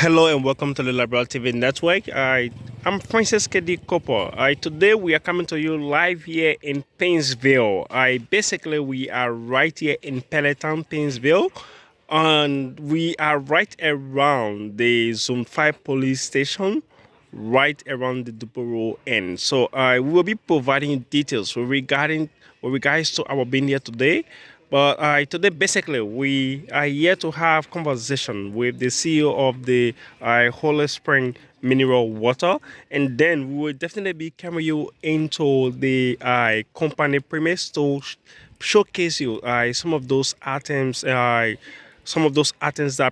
Hello and welcome to the Liberal TV network. I'm Francis Kedi Kopo. Today we are coming to you live here in Paynesville. Basically we are right here in Kpelle Town, Paynesville, and we are right around the Zone 5 police station, right around the Duboro end. So I will be providing you details with regards to our being here today. But today, basically, we are here to have conversation with the CEO of the Holy Spring Mineral Water, and then we will definitely be carrying you into the company premise to showcase you some of those items that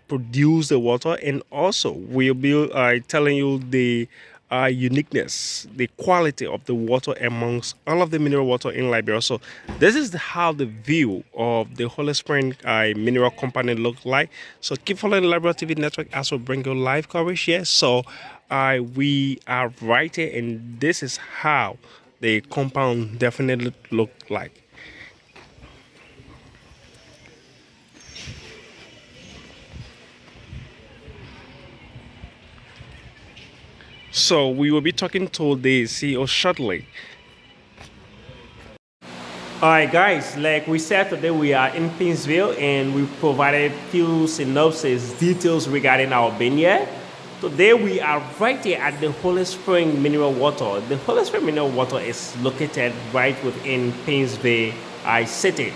produce the water, and also we'll be telling you the uniqueness, the quality of the water amongst all of the mineral water in Liberia. So this is how the view of the Holy Spring Mineral Company look like. So keep following the Liberia TV network as we bring you live coverage here. So we are right here, and this is how the compound definitely look like. So we will be talking to the CEO shortly. All right, guys. Like we said today, we are in Paynesville, and we provided few synopsis details regarding our vineyard. Today, we are right here at the Holy Spring Mineral Water. The Holy Spring Mineral Water is located right within Paynesville City,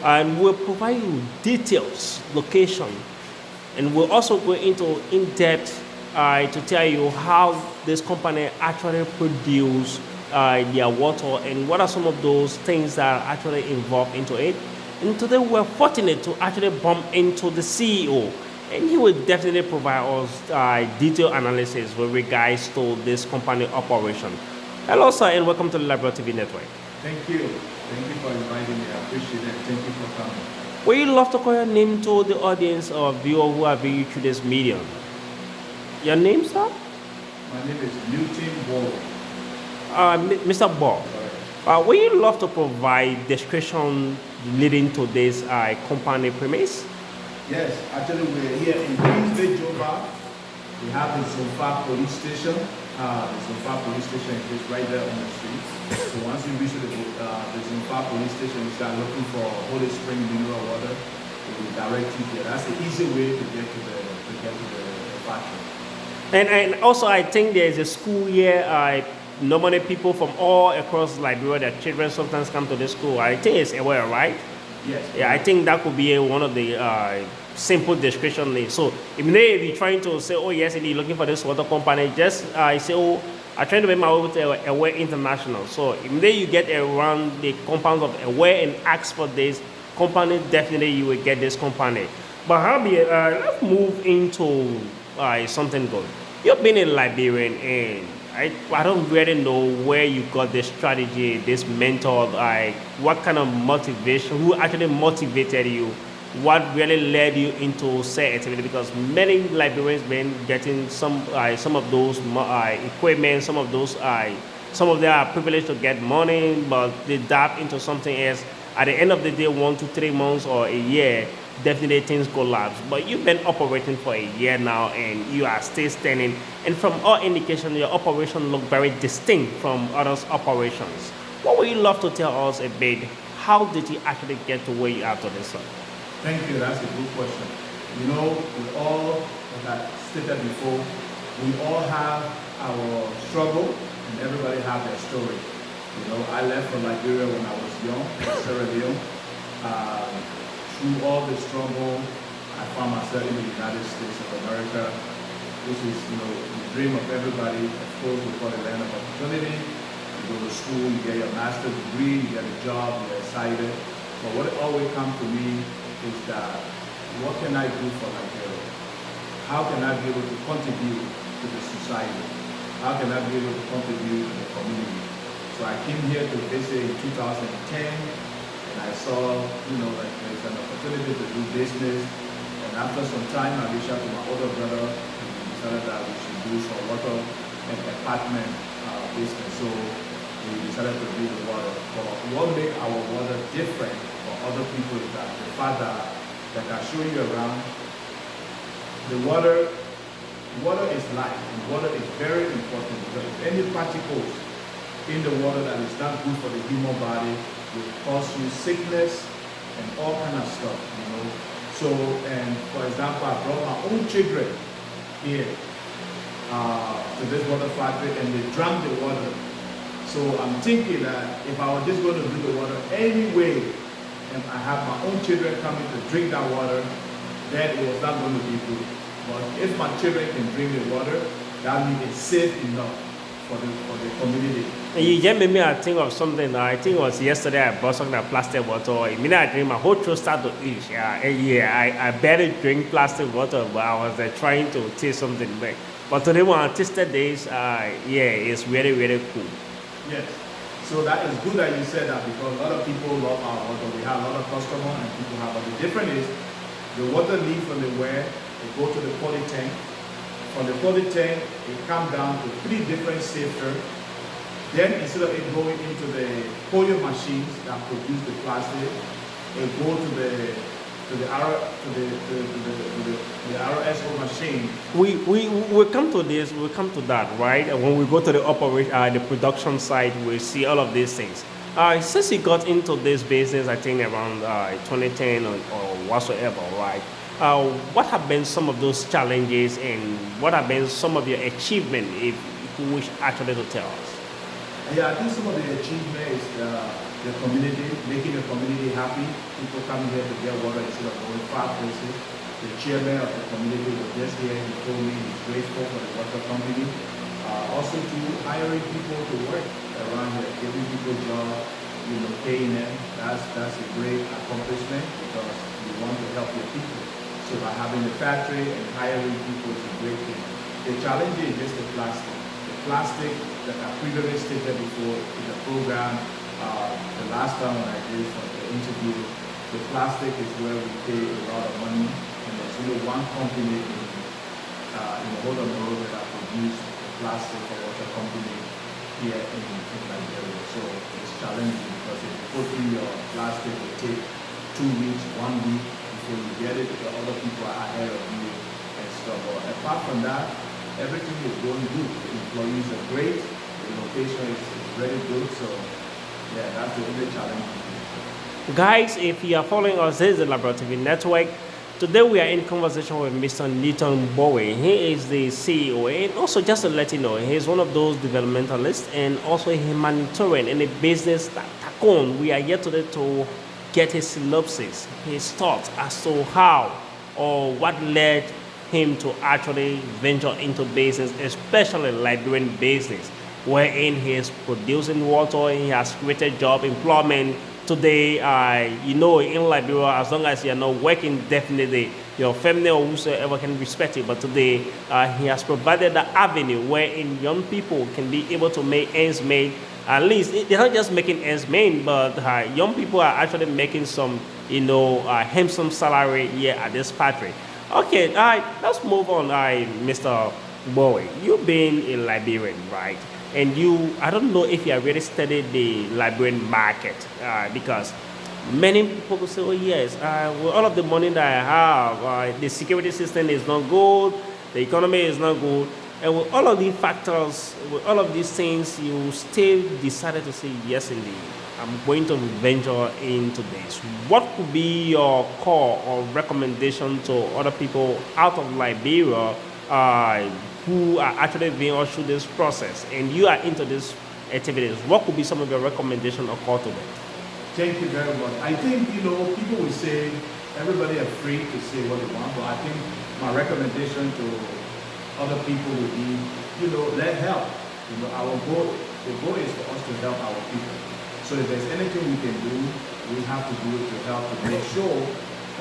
and we'll provide you details, location, and we'll also go into in-depth to tell you how this company actually produce their water and what are some of those things that are actually involved into it. And today we're fortunate to actually bump into the CEO, and he will definitely provide us detailed analysis with regards to this company operation. Hello, sir, and welcome to the Liberal TV network. Thank you. Thank you for inviting me. I appreciate it. Thank you for coming. Would you love to call your name to the audience or viewer who are viewing through this medium? Your name, sir? My name is Newton Wall. Mr. Bob. Would you love to provide description leading to this company premise? Yes, actually we're here in Paynesville, Juba. We have the Zonfa police station. The Zonfa police station is right there on the street. So once you reach the Zonfa police station, you start looking for Holy Spring mineral water. It will direct you here. That's the easy way to get to the factory. And also, I think there's a school here. Normally, people from all across Liberia, their children sometimes come to this school. I think it's aware, right? Yes. Yeah, I think that could be one of the simple description names. So if you're trying to say, oh yes, and you're looking for this water company, just say, oh, I'm trying to make my way to Aware International. So if you get around the compounds of Aware and ask for this company, definitely you will get this company. But let's move into something good. You've been a Liberian, and I don't really know where you got this strategy, this mentor, what kind of motivation, who actually motivated you, what really led you into say activity, because many Liberians been getting some of those equipment, some of them are privileged to get money, but they dive into something else. At the end of the day, 1 to 3 months or a year, definitely things collapse. But you've been operating for a year now, and you are still standing. And from all indication, your operation look very distinct from others' operations. What would you love to tell us a bit? How did you actually get to where you are today, sir? Thank you. That's a good question. You know, we all, like I stated before, we all have our struggle, and everybody have their story. You know, I left from Liberia when I was young, in Sierra Leone. Through all the struggle, I found myself in the United States of America, which is, you know, the dream of everybody. Of course, we call it land of opportunity. You go to school, you get your master's degree, you get a job, you're excited. But what always comes to me is that, what can I do for Liberia? How can I be able to contribute to the society? How can I be able to contribute to the community? So I came here to visit in 2010, and I saw, you know, like there's an opportunity to do business. And after some time, I reached out to my older brother, and we decided that we should do some water and apartment business. So we decided to do the water. But what makes our water different from other people is that the fact that, like I show you around, the water water is life, and water is very important because if any particles in the water that is not good for the human body will cause you sickness and all kind of stuff, you know. So, and for example, I brought my own children here to this water factory, and they drank the water. So I'm thinking that if I was just going to do the water anyway, and I have my own children coming to drink that water, then it was not going to be good. But if my children can drink the water, that means it's safe enough for the community. And you just made me think of something. I think it was yesterday I bought some plastic water. Immediately I drink, my whole throat started to itch. I barely drink plastic water, but I was trying to taste something back. But today when I tasted this, it's very, very cool. Yes. So that is good that you said that because a lot of people love our water. We have a lot of customers and people have, but the difference is the water leaves from the well, it go to the poly tank. From the poly tank, it comes down to 3 different sifters. Then instead of it going into the polio machines that produce the plastic, it go to the RSO machine. We come to this, we come to that, right? And when we go to the operation, the production side, we see all of these things. Since you got into this business, I think around 2010 or whatsoever, right? What have been some of those challenges and what have been some of your achievements, if you wish actually to tell us? Yeah, I think some of the achievement is the community, making the community happy. People coming here to get water instead of going far places. The chairman of the community was just here. He told me he's grateful for the water company. Also to hiring people to work around here, giving people jobs, paying them. That's a great accomplishment because you want to help your people. So by having the factory and hiring people is a great thing. The challenge is just the plastic. The plastic that I previously stated before in the program, the last time when I did the interview, the plastic is where we pay a lot of money, and there's only one company in the whole of Monrovia that produces the plastic for water company here in Liberia. So it's challenging because if you put in your plastic, it will take 2 weeks, 1 week before you get it, because other people are ahead of you and stuff. But apart from that, everything is going good. The employees are great. The location is very good. So yeah, that's the only challenge. Guys, if you are following us, this is the Laboratory Network. Today we are in conversation with Mr. Newton Bowie. He is the CEO, and also just to let you know, he is one of those developmentalists and also a humanitarian in a business that Takon. We are here today to get his synopsis, his thoughts as to how or what led him to actually venture into business, especially Liberian business, wherein he is producing water, he has created job, employment. Today, in Liberia, as long as you're not working, definitely your family or whosoever can respect you. But today, he has provided the avenue wherein young people can be able to make ends meet. At least they're not just making ends meet, but young people are actually making some, handsome salary here at this factory. Okay, let's move on, Mr. Bowie. You've been a Liberian, right? And I don't know if you have really studied the Liberian market, because many people will say, oh yes, with all of the money that I have, the security system is not good, the economy is not good, and with all of these factors, with all of these things, you still decided to say, yes indeed, I'm going to venture into this. What could be your call or recommendation to other people out of Liberia who are actually being through this process, and you are into these activities? What could be some of your recommendations or call to them? Thank you very much. I think, people will say, everybody are free to say what they want, but I think my recommendation to other people would be, let help. The goal is for us to help our people. So if there's anything we can do, we have to do it to help to make sure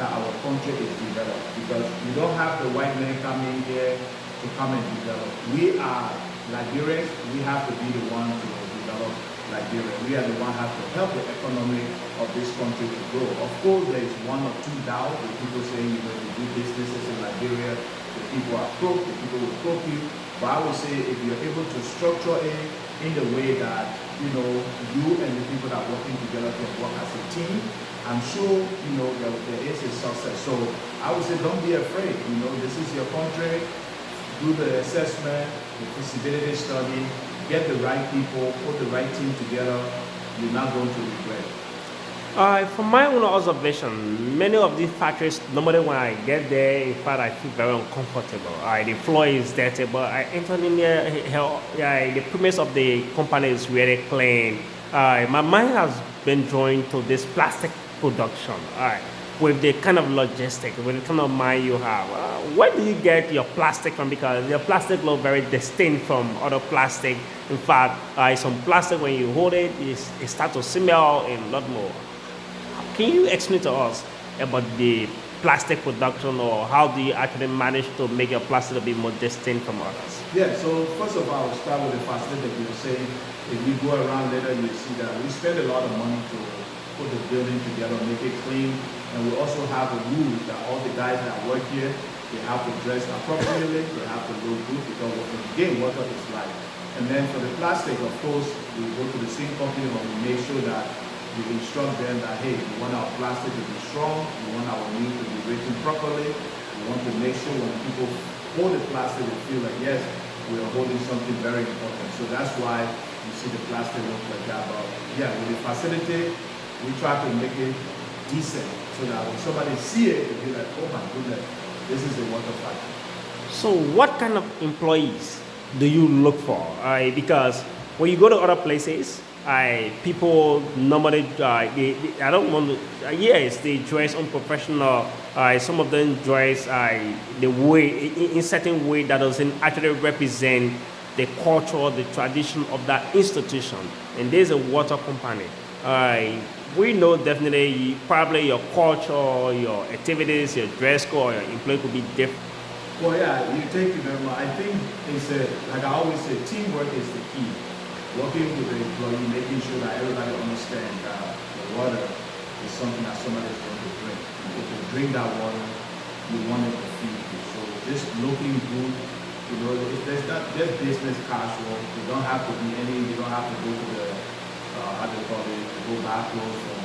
that our country is developed. Because we don't have the white men coming here to come and develop. We are Liberians. We have to be the one to develop Liberia. We are the one who have to help the economy of this country to grow. Of course, there is 1 or 2 doubts. The people saying, you do businesses in Liberia, the people are crook, the people will croak you. But I would say if you're able to structure it in the way that, you and the people that are working together can work as a team, I'm sure, there is a success. So I would say don't be afraid. This is your country. do the assessment, the feasibility study, get the right people, put the right team together, you're not going to regret it. From my own observation, many of these factories, normally when I get there, in fact, I feel very uncomfortable. The floor is dirty, but I enter in there, the premise of the company is really clean. My mind has been drawn to this plastic production. With the kind of logistics, with the kind of mind you have, where do you get your plastic from? Because your plastic looks very distinct from other plastic. In fact, some plastic, when you hold it, it starts to smell a lot more. Can you explain to us about the plastic production, or how do you actually manage to make your plastic a bit more distinct from others? Yeah, so first of all, I'll start with the facility that you were saying. If you go around later, you see that we spend a lot of money to put the building together, make it clean, and we also have a rule that all the guys that work here, they have to dress appropriately, they have to look good, because again, what is life. And then for the plastic, of course, we go to the same company, but we make sure that we instruct them that, hey, we want our plastic to be strong, we want our meat to be written properly, we want to make sure when people hold the plastic, they feel like, yes, we are holding something very important. So that's why you see the plastic look like that. But yeah, with the facility, we try to make it decent, so that when somebody see it, they'll be like, oh my goodness, this is the water factory. So, what kind of employees do you look for? Because when you go to other places, people normally, I don't want to, yes, they dress unprofessional. Some of them dress the way, in certain way that doesn't actually represent the culture, the tradition of that institution. And there's a water company. We know definitely probably your culture, your activities, your dress code, your employee could be different. Well, yeah, you thank you very much. I think it's like I always say, teamwork is the key. Working with the employee, making sure that everybody understands that the water is something that somebody is going to drink. And if you drink that water, you want it to feed you. So just looking good, there's business casual. You don't have to be you don't have to go to the, how do you call it, go back clothes from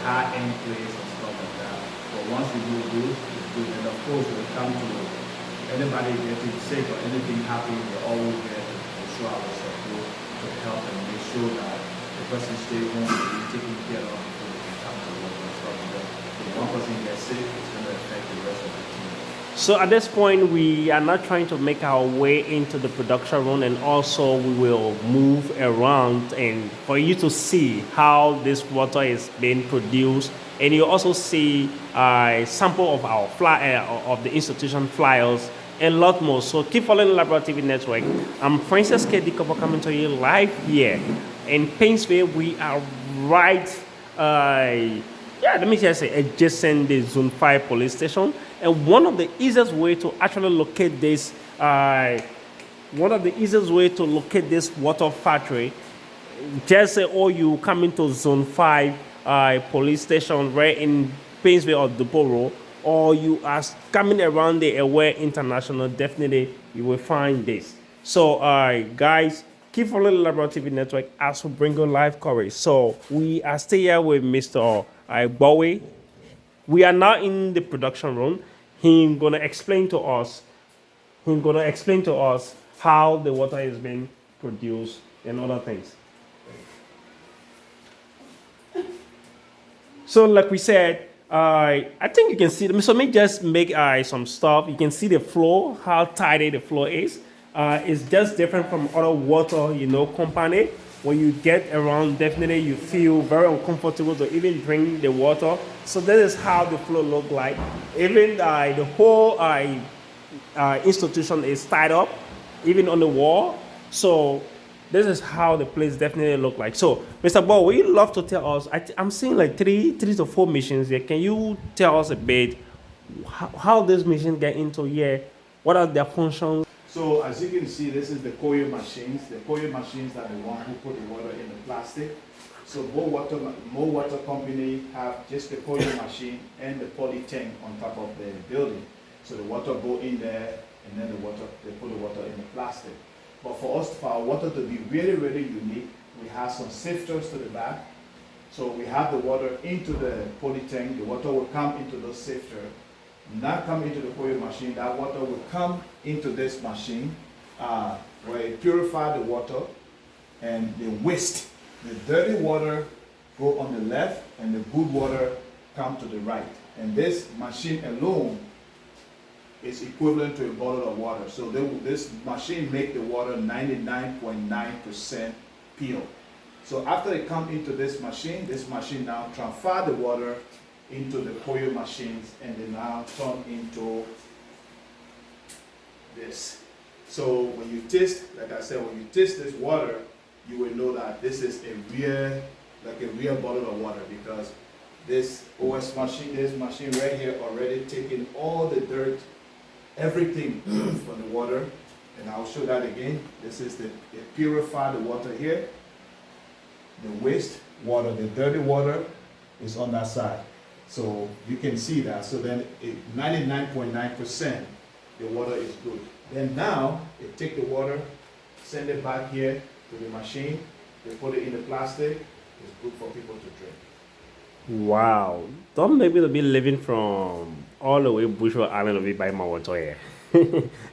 high-end place and stuff like that. But once you do good, it's good. And of course, when it comes to anybody getting sick or anything happening, we always get to show our support to help and make sure that the person stay home and be taken care of before they come to work and stuff. Because if one person gets sick, it's going to affect the rest of the team. So at this point, we are not trying to make our way into the production room, and also we will move around and for you to see how this water is being produced. And you also see a sample of our of the institution flyers, and a lot more. So keep following the Liberia TV network. I'm Princess K.D. Kobo coming to you live here in Paynesville. We are right, let me just say, adjacent the Zone 5 police station. And one of the easiest way to actually locate this, water factory, just say, oh, you come into Zone 5 police station right in Paynesville or Duporo, or you are coming around the Aware International, definitely you will find this. So, guys, keep following the Liberia TV network as we bring you live coverage. So, we are still here with Mr. Bowie. We are now in the production room. He's gonna explain to us how the water is being produced and other things. So, like we said, I think you can see them. So let me just make some stuff. You can see the floor, how tidy the floor is. It's just different from other water, company. When you get around, definitely you feel very uncomfortable to even drink the water. So this is how the floor look like. Even the whole institution is tied up, even on the wall. So this is how the place definitely look like. So, Mr. Ball, would you love to tell us? I'm seeing like three to four machines here. Can you tell us a bit how this machine get into here? What are their functions? So as you can see, this is the coil machines. The coil machines are the one who put the water in the plastic. So more water company have just the coil machine and the poly tank on top of the building. So the water go in there, and then they put the water in the plastic. But for our water to be really, really unique, we have some sifters to the back. So we have the water into the poly tank. The water will come into those sifters. Now come into the Koyo machine, that water will come into this machine where it purifies the water, and the waste, the dirty water go on the left and the good water come to the right. And this machine alone is equivalent to a bottle of water. So this machine make the water 99.9% pure. So after it come into this machine now transfer the water into the Koyo machines, and they now turn into this. So when you taste, like I said, when you taste this water, you will know that this is a real bottle of water, because this OS machine, this machine right here already taking all the dirt, everything from the water. And I'll show that again. This is it purify the water here. The waste water, the dirty water is on that side. So you can see that. So then 99.9% the water is good. Then now it take the water, send it back here to the machine. They put it in the plastic. It's good for people to drink. Wow. Don't maybe they'll be living from all the way Bushel Island will be by my water here.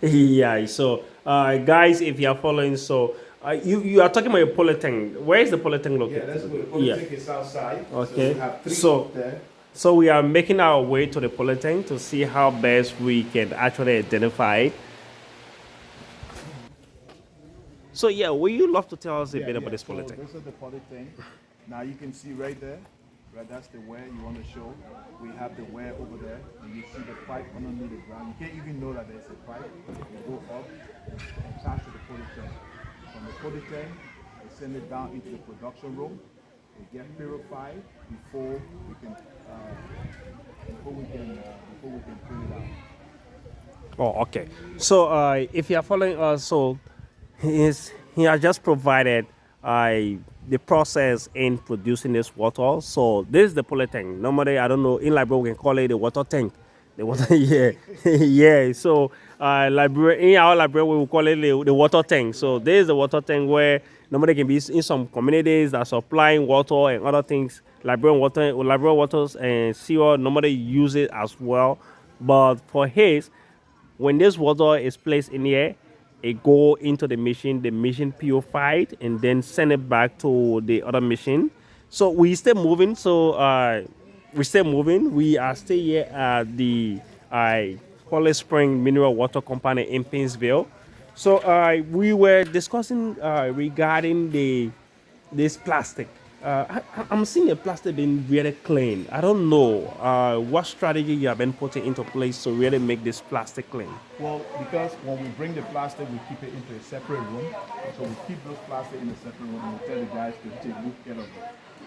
Yeah, so guys, if you are following, so you are talking about your polytank. Where is the polytank located? Yeah, that's good. The polytank is outside. Okay. So we have 3 up there. So we are making our way to the polytank to see how best we can actually identify it. So yeah, would you love to tell us a bit about this polytank? So this is the polytank. Now you can see right there, right, that's the wear you want to show. We have the wear over there, and you see the pipe underneath the ground. You can't even know that there's a pipe. You go up and attach to the polytank. From the polytank, we send it down into the production room. They get purified before we can pull it out. Oh, okay. So if you are following us, so he has just provided the process in producing this water. So this is the polytank. Normally, I don't know, in Liberia we can call it the water tank. The water, yeah, yeah. So Liberia, in our Liberia we will call it the water tank. So this is the water tank where normally can be in some communities that supplying water and other things. Liberian waters and sewer normally use it as well. But for his, when this water is placed in here, it go into the machine purified, and then send it back to the other machine. So we stay moving. So we stay moving. We are still here at the Holly Spring Mineral Water Company in Paynesville. So we were discussing regarding this plastic. I'm seeing the plastic being really clean. I don't know what strategy you have been putting into place to really make this plastic clean. Well, because when we bring the plastic, we keep it into a separate room. So we keep those plastic in a separate room, and we tell the guys to take good care of it.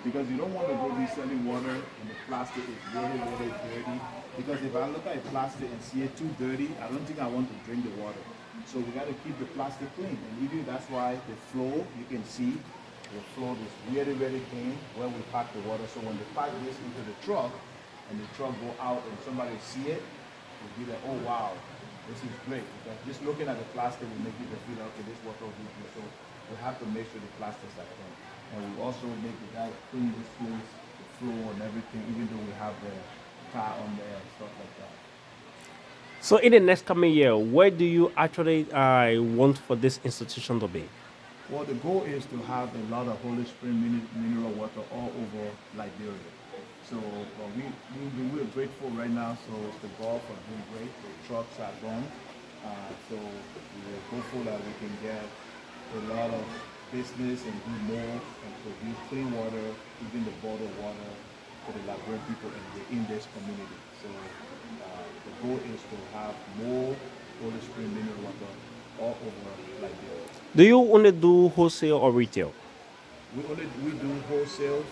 Because you don't want to go be selling water and the plastic is really, really dirty. Because if I look at plastic and see it too dirty, I don't think I want to drink the water. So we got to keep the plastic clean. And even that's why the floor, you can see, the floor is really, really clean where we pack the water. So when the pipe goes into the truck and the truck go out and somebody see it, they'll be like, oh wow, this is great. Because just looking at the plastic will make people feel, okay, this water will be good. So we have to make sure the plastics are clean. And we also make the guy clean this place, the floor and everything, even though we have the car on there and stuff like that. So in the next coming year, where do you actually want for this institution to be? Well, the goal is to have a lot of Holy Spring mineral water all over Liberia. So we're grateful right now. So the golf are doing great. The trucks are gone. So we're hopeful that we can get a lot of business and do more and produce clean water, even the bottled water for the Liberian people in this community. So the goal is to have more Holy Spring mineral water all over Liberia. Do you only do wholesale or retail? We do wholesale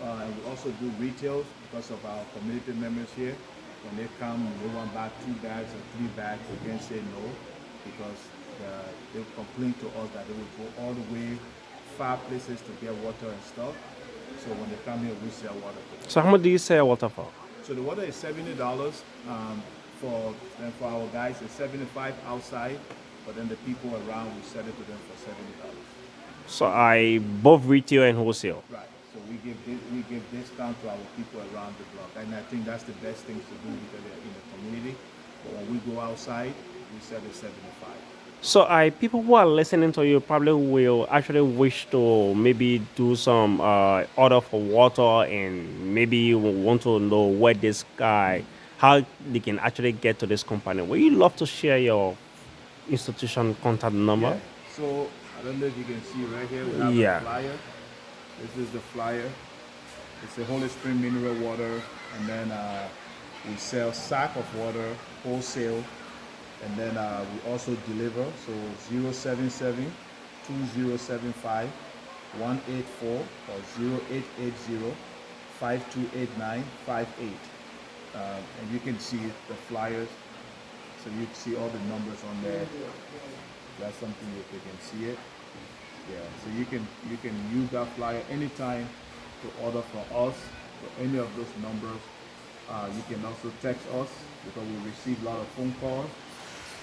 and we also do retails because of our community members here. When they come, they want to buy 2 bags or 3 bags, we can't say no because they complain to us that they will go all the way far places to get water and stuff. So when they come here, we sell water to them. So how much do you sell water for? So the water is $70 for our guys. It's $75 outside. But then the people around, we sell it to them for $70. So both retail and wholesale. Right. So we give discount to our people around the block, and I think that's the best thing to do because they're in the community. But when we go outside, we sell it 75. So, people who are listening to you probably will actually wish to maybe do some order for water and maybe want to know where this guy, how they can actually get to this company. Would you love to share your institution contact number? Yeah. So I don't know if you can see right here. We have Yeah. a flyer. This is the flyer. It's a Holy Spring mineral water, and then we sell sack of water wholesale, and then we also deliver. So 077 2075 184 or 0880 5289 58. And you can see the flyers. So you can see all the numbers on there. That's something if you can see it. Yeah. So you can use that flyer anytime to order from us for any of those numbers. You can also text us because we receive a lot of phone calls.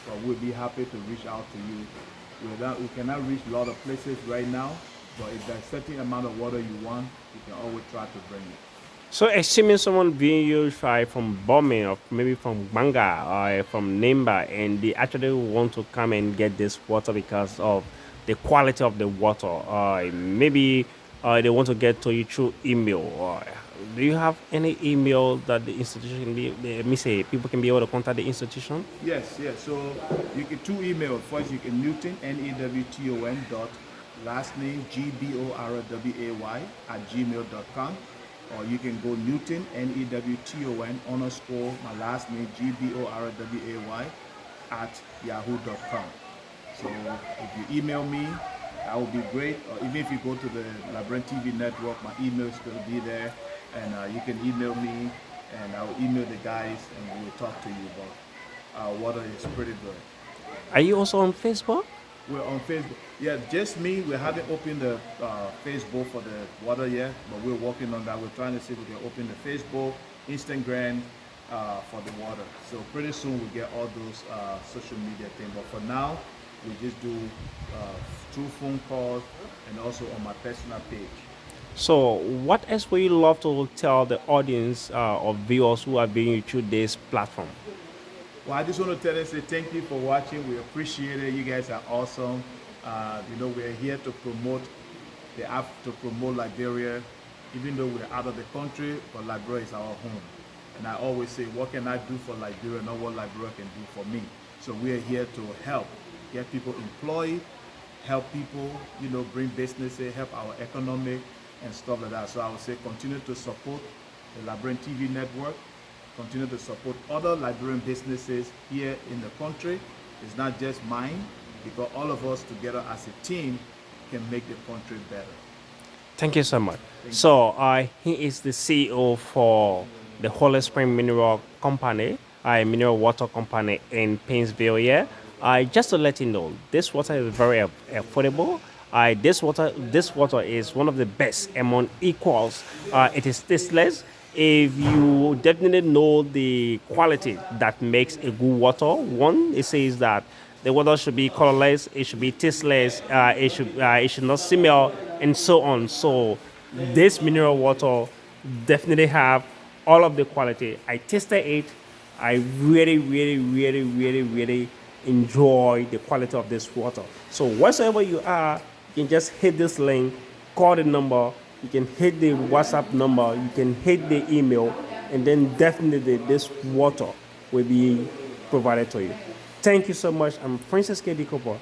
But we'll be happy to reach out to you. We cannot reach a lot of places right now, but if there's a certain amount of water you want, you can always try to bring it. So, assuming someone being used from Bombay or maybe from Banga or from Nimba, and they actually want to come and get this water because of the quality of the water, maybe they want to get to you through email. Or do you have any email that the institution can be? Let me say, people can be able to contact the institution. Yes, yes. So you can two emails. First, you can Newton NEWTON dot last name GBORWAY @gmail.com. Or you can go Newton NEWTON _ my last name GBORWAY @yahoo.com. So if you email me, that would be great. Or even if you go to the Liberian TV network, my email is going to be there, and you can email me, and I will email the guys, and we will talk to you about water is pretty good. Are you also on Facebook? We're on Facebook. Yeah, just me. We haven't opened the Facebook for the water yet, but we're working on that. We're trying to see if we can open the Facebook, Instagram for the water. So pretty soon we get all those social media things. But for now, we just do through phone calls and also on my personal page. So, what else would you love to tell the audience of viewers who are viewing you through this platform? Well, I just want to tell them, say thank you for watching. We appreciate it. You guys are awesome. We're here to promote the app, to promote Liberia, even though we're out of the country, but Liberia is our home. And I always say, what can I do for Liberia, not what Liberia can do for me. So we're here to help, get people employed, help people, bring businesses, help our economy and stuff like that. So I would say continue to support the Liberian TV network. Continue to support other Liberian businesses here in the country. It's not just mine, because all of us together as a team can make the country better. Thank you so much. So, he is the CEO for the Holy Spring Mineral Company, mineral water company in Paynesville. Yeah. Just to let you know, this water is very affordable. This water is one of the best among equals. It is tasteless. If you definitely know the quality that makes a good water, one, it says that the water should be colorless, it should be tasteless, it should not smell, and so on. So this mineral water definitely have all of the quality. I tasted it. I really, really, really, really, really enjoy the quality of this water. So wherever you are, you can just hit this link, call the number. You can hit the WhatsApp number, you can hit the email, and then definitely this water will be provided to you. Thank you so much. I'm Francis K. D. Cooper.